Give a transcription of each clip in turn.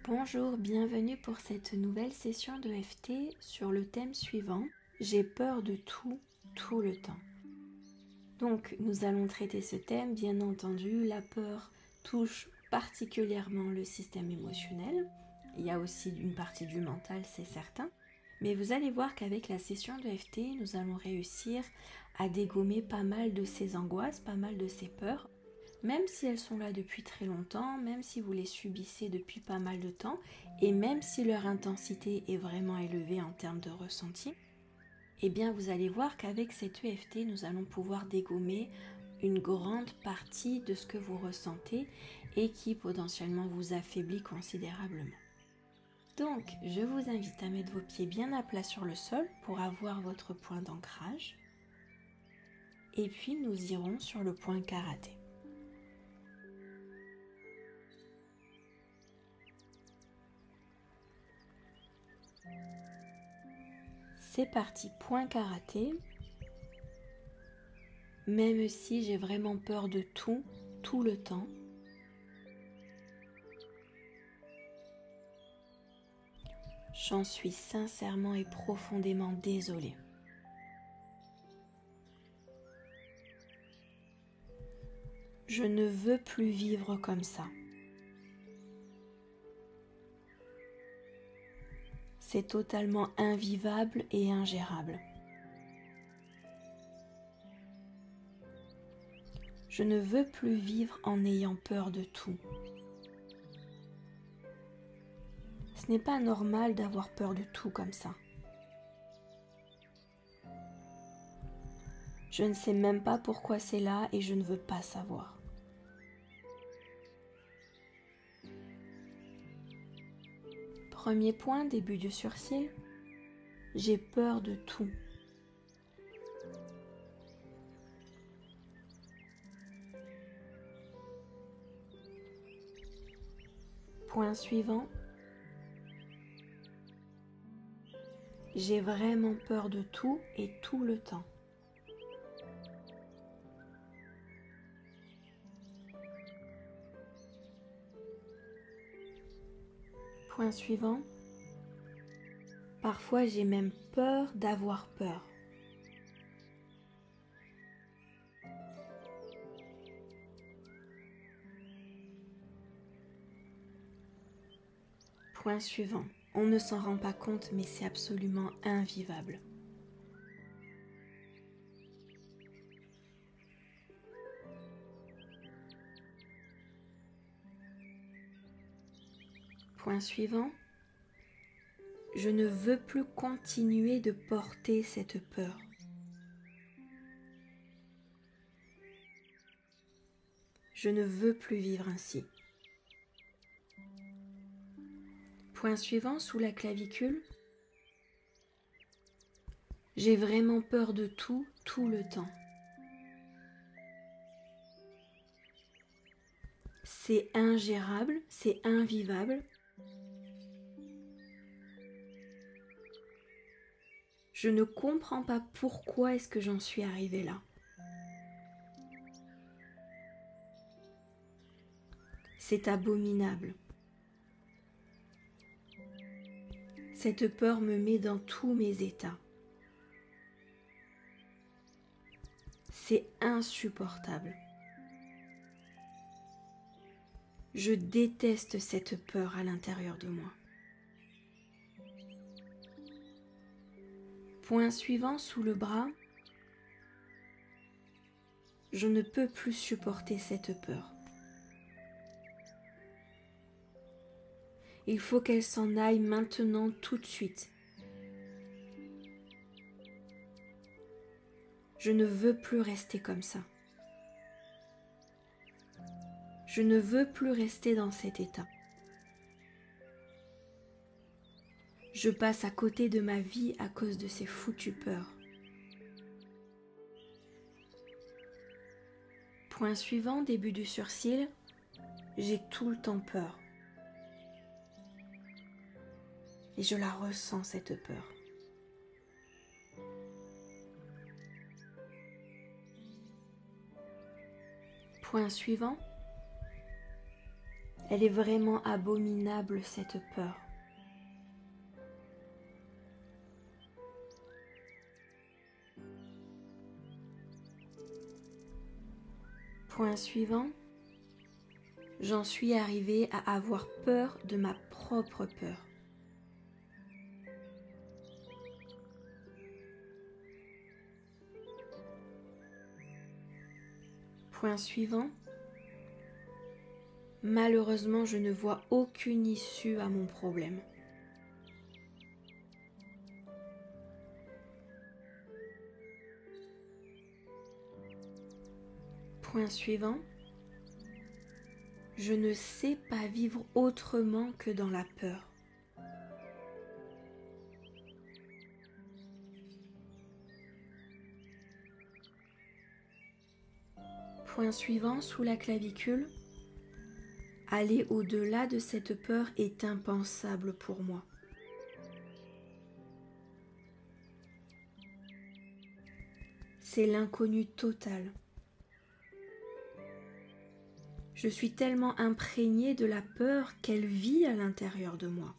Bonjour, bienvenue pour cette nouvelle session de FT sur le thème suivant. J'ai peur de tout le temps. Donc nous allons traiter ce thème, bien entendu, la peur touche particulièrement le système émotionnel. Il y a aussi une partie du mental, c'est certain. Mais vous allez voir qu'avec la session de FT, nous allons réussir à dégommer pas mal de ces angoisses, pas mal de ces peurs. Même si elles sont là depuis très longtemps, même si vous les subissez depuis pas mal de temps, et même si leur intensité est vraiment élevée en termes de ressenti, eh bien vous allez voir qu'avec cet EFT, nous allons pouvoir dégommer une grande partie de ce que vous ressentez et qui potentiellement vous affaiblit considérablement. Donc, je vous invite à mettre vos pieds bien à plat sur le sol pour avoir votre point d'ancrage. Et puis, nous irons sur le point karaté. C'est parti, point karaté. Même si j'ai vraiment peur de tout le temps, j'en suis sincèrement et profondément désolée. Je ne veux plus vivre comme ça. C'est totalement invivable et ingérable. Je ne veux plus vivre en ayant peur de tout. Ce n'est pas normal d'avoir peur de tout comme ça. Je ne sais même pas pourquoi c'est là et je ne veux pas savoir. Premier point, début du sourcil. J'ai peur de tout. Point suivant. J'ai vraiment peur de tout et tout le temps. Point suivant. Parfois j'ai même peur d'avoir peur. Point suivant. On ne s'en rend pas compte, mais c'est absolument invivable. Point suivant. Je ne veux plus continuer de porter cette peur. Je ne veux plus vivre ainsi. Point suivant, sous la clavicule. J'ai vraiment peur de tout le temps. C'est ingérable, c'est invivable. Je ne comprends pas pourquoi est-ce que j'en suis arrivée là. C'est abominable. Cette peur me met dans tous mes états. C'est insupportable. Je déteste cette peur à l'intérieur de moi. Point suivant, sous le bras. Je ne peux plus supporter cette peur. Il faut qu'elle s'en aille maintenant tout de suite. Je ne veux plus rester comme ça. Je ne veux plus rester dans cet état. Je passe à côté de ma vie à cause de ces foutues peurs. Point suivant, début du sourcil. J'ai tout le temps peur. Et je la ressens, cette peur. Point suivant. Elle est vraiment abominable, cette peur. Point suivant, j'en suis arrivée à avoir peur de ma propre peur. Point suivant, malheureusement, je ne vois aucune issue à mon problème. Point suivant, je ne sais pas vivre autrement que dans la peur. Point suivant, sous la clavicule, aller au-delà de cette peur est impensable pour moi. C'est l'inconnu total. Je suis tellement imprégnée de la peur qu'elle vit à l'intérieur de moi.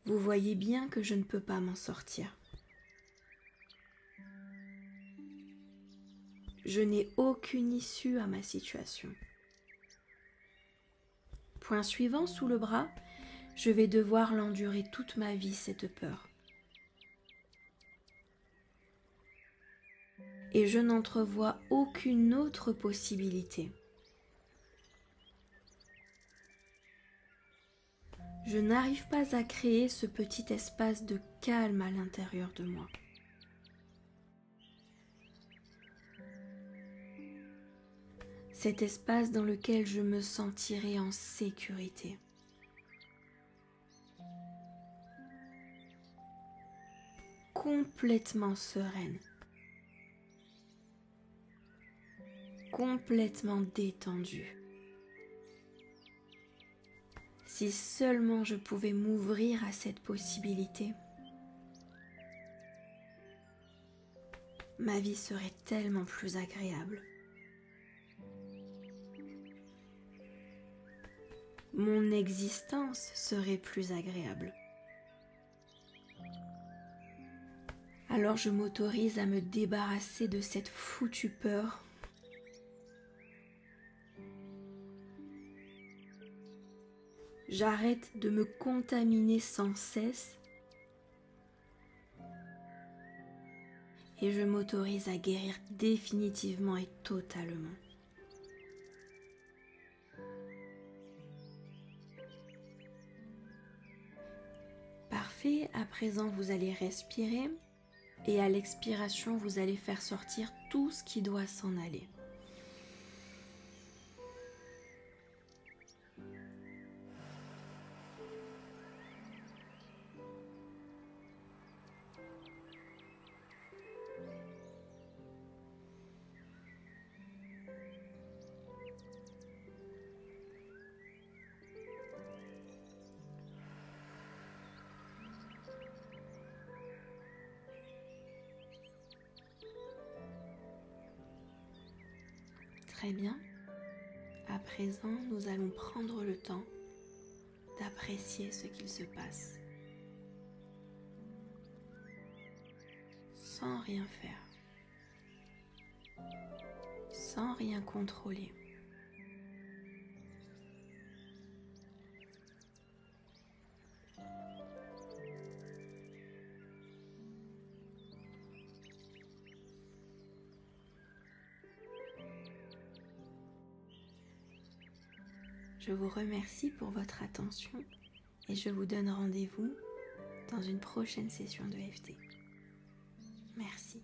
Vous voyez bien que je ne peux pas m'en sortir. Je n'ai aucune issue à ma situation. Point suivant, sous le bras, je vais devoir l'endurer toute ma vie, cette peur. Et je n'entrevois aucune autre possibilité. Je n'arrive pas à créer ce petit espace de calme à l'intérieur de moi. Cet espace dans lequel je me sentirai en sécurité. Complètement sereine. Complètement détendue. Si seulement je pouvais m'ouvrir à cette possibilité, ma vie serait tellement plus agréable. Mon existence serait plus agréable. Alors je m'autorise à me débarrasser de cette foutue peur. J'arrête de me contaminer sans cesse et je m'autorise à guérir définitivement et totalement. Parfait, à présent vous allez respirer et à l'expiration vous allez faire sortir tout ce qui doit s'en aller. Très bien. À présent, nous allons prendre le temps d'apprécier ce qu'il se passe. Sans rien faire. Sans rien contrôler. Je vous remercie pour votre attention et je vous donne rendez-vous dans une prochaine session de EFT. Merci.